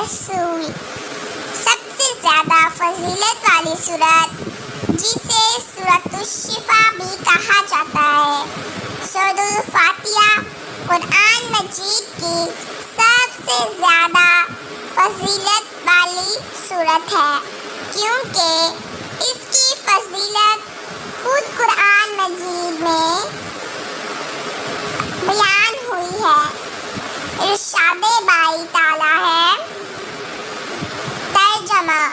برس ہوئی۔ سب سے زیادہ فضیلت والی سورت جسے سورۃ الشفا بھی کہا جاتا ہے، سورۃ الفاتحہ قرآن مجید کی سب سے زیادہ فضیلت والی سورت ہے، کیونکہ اس کی فضیلت خود قرآن مجید میں بیان ہوئی ہے۔ ارشاد باری تعالیٰ ہے، ترجمہ: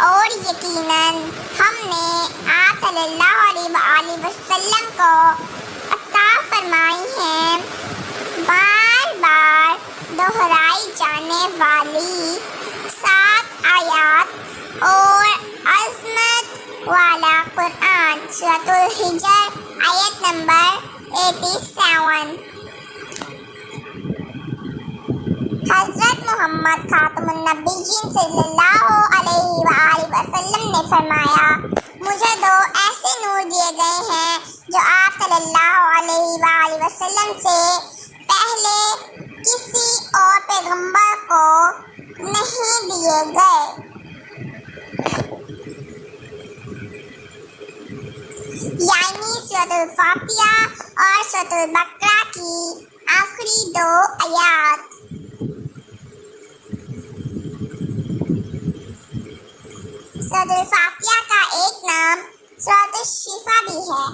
اور یقیناً ہم نے آپ صلی اللہ علیہ وآلہ وسلم کو عطا فرمائی ہیں بار بار دہرائی جانے والی 7 آیات اور عظمت والا قرآن۔ سورۃ الحجر آیت نمبر 87۔ حضرت محمد خاتم النبیین صلی اللہ علیہ وآلہ وسلم نے فرمایا، مجھے 2 ایسے نور دیے گئے ہیں جو آپ صلی اللہ علیہ وآلہ وسلم سے پہلے کسی اور پیغمبر کو نہیں دیے گئے۔ یعنی سورۃ الفاتحہ اور سورۃ البقرہ کی آخری 2 آیات۔ سورۃ الفاتحہ کا ایک نام سورۃ الشفا بھی ہے،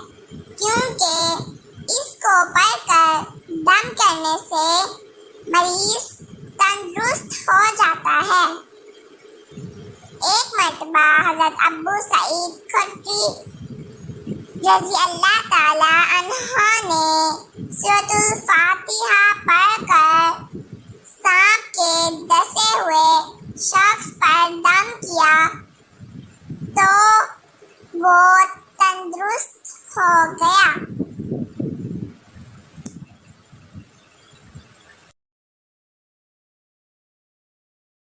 کیونکہ اس کو پڑھ کر دم کرنے سے مریض تندرست ہو جاتا ہے۔ ایک مرتبہ حضرت ابو سعید خدری رضی اللہ تعالی عنہ نے سورۃ الفاتحہ پڑھ کر سانپ کے ڈسے ہوئے شخص پر دم کیا تو وہ تندرست ہو گیا۔